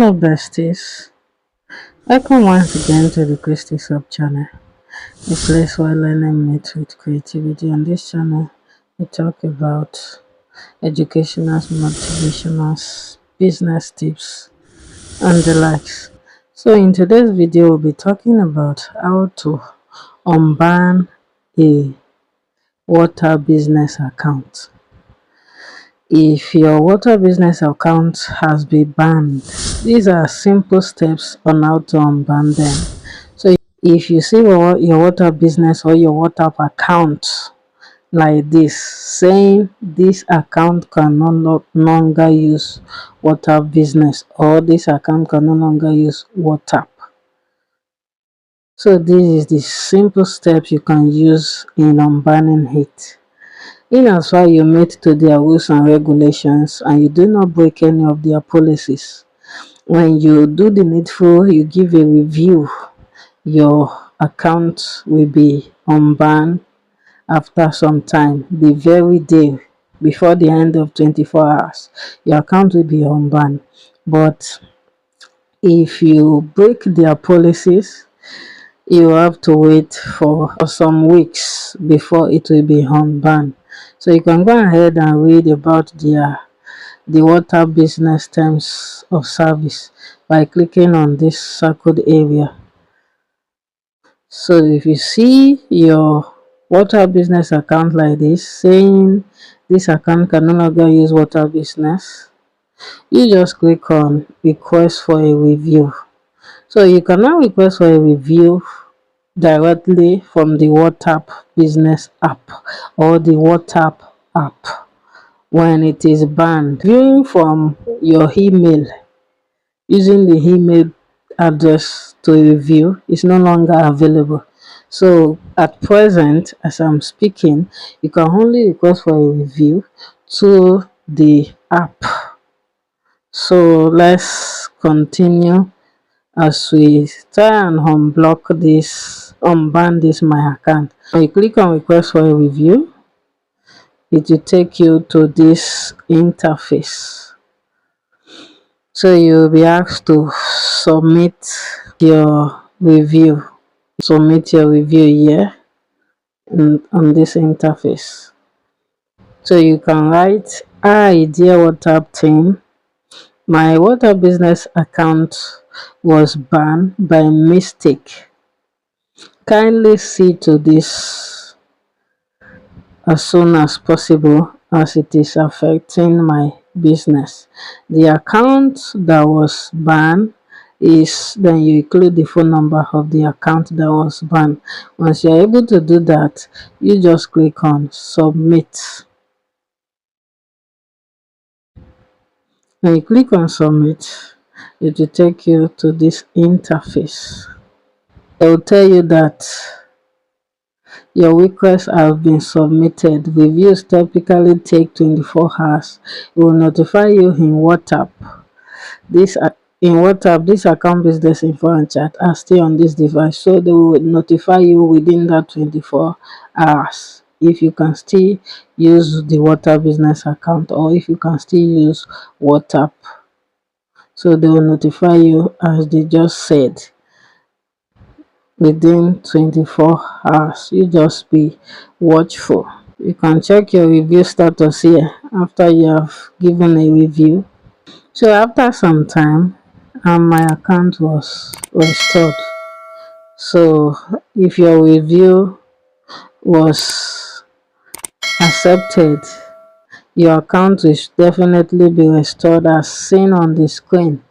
up, besties? Welcome once again to the Christy Sub channel, a place where learning meets with creativity. On this channel, we talk about educational, motivational, business tips, and the likes. So, in today's video, we'll be talking about how to unban a water business account. If your water business account has been banned, these are simple steps on how to unban them. So if you see your water business or your water account like this, saying this account can no longer use water business, or this account can no longer use water. So this is the simple steps you can use in unbanning it. In as far you meet to their rules and regulations and you do not break any of their policies, when you do the needful, you give a review, your account will be unbanned after some time. The very day before the end of 24 hours, your account will be unbanned. But if you break their policies, you have to wait for some weeks before it will be unbanned. So you can go ahead and read about the water business terms of service by clicking on this circled area. So if you see your water business account like this, saying this account can no longer use water business, you just click on request for a review. So you can now request for a review directly from the WhatsApp business app or the WhatsApp app when it is banned. Viewing from your email using the email address to review is no longer available. So at present, as I'm speaking, you can only request for a review to the app. So let's continue as we try and unban this my account. When you click on request for a review, it will take you to this interface. So you'll be asked to submit your review. Submit your review here on this interface. So you can write, "Hi dear WhatsApp team, my water business account was banned by mistake. Kindly see to this as soon as possible as it is affecting my business. The account that was banned is," then you include the phone number of the account that was banned. Once you're able to do that, you just click on submit. When you click on submit, it will take you to this interface. It will tell you that your request has been submitted. Reviews typically take 24 hours. It will notify you in WhatsApp. This account business info and chat are still on this device, so they will notify you within that 24 hours if you can still use the water business account or if you can still use WhatsApp. So they will notify you as they just said within 24 hours. You just be watchful. You can check your review status here after you have given a review. So after some time, my account was restored. So if your review was accepted, your account will definitely be restored as seen on the screen.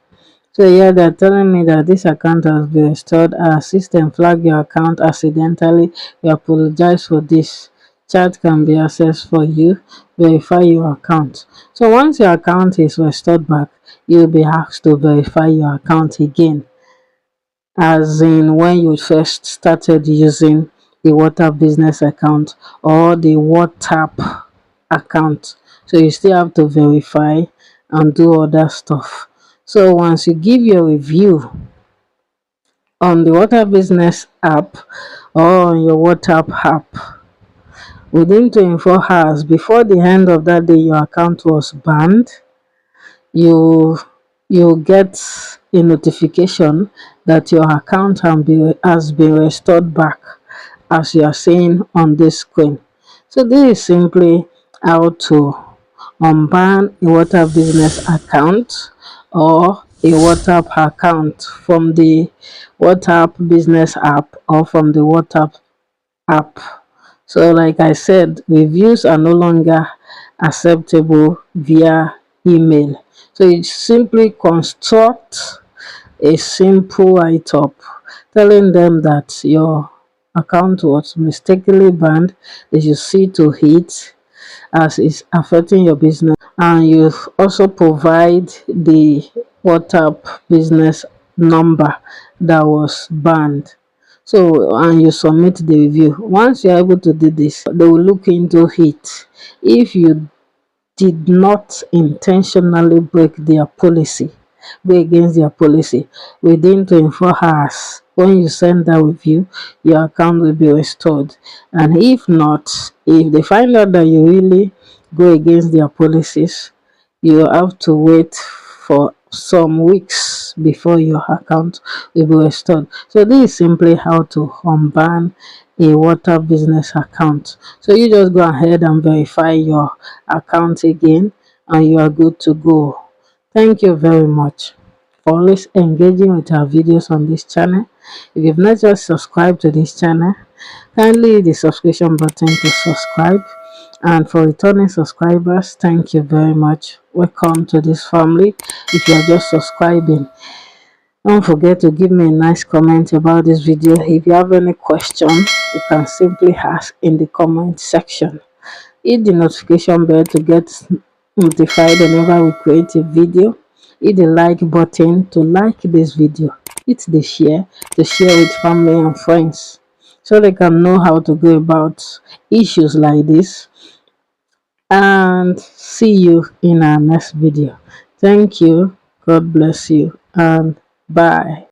So here they're telling me that this account has been restored. Our system flagged your account accidentally. We apologize for this. Chat can be accessed for you. Verify your account. So once your account is restored back, you'll be asked to verify your account again, as in when you first started using the water business account or the WhatsApp account. So you still have to verify and do other stuff. So once you give your review on the water business app or on your WhatsApp app, within 24 hours before the end of that day your account was banned, you you'll get a notification that your account has been restored back, as you are seeing on this screen. So this is simply how to unban a WhatsApp business account or a WhatsApp account from the WhatsApp business app or from the WhatsApp app. So, like I said, reviews are no longer acceptable via email. So, you simply construct a simple write up telling them that your account was mistakenly banned. They should see to it as it's affecting your business, and you also provide the WhatsApp business number that was banned. So, and you submit the review. Once you're able to do this, they will look into it. If you did not intentionally break their policy, go against their policy within 24 hours, when you send that review, your account will be restored. And if not, if they find out that you really go against their policies, you have to wait for some weeks before your account will be restored. So this is simply how to unban a water business account. So you just go ahead and verify your account again, and you are good to go. Thank you very much for always engaging with our videos on this channel. If you've not just subscribed to this channel, kindly hit the subscription button to subscribe. And for returning subscribers, thank you very much. Welcome to this family. If you are just subscribing, don't forget to give me a nice comment about this video. If you have any question, you can simply ask in the comment section. Hit the notification bell to get notified whenever we create a video. Hit the like button to like this video. Hit the share to share with family and friends, so they can know how to go about issues like this. And see you in our next video. Thank you. God bless you, and bye.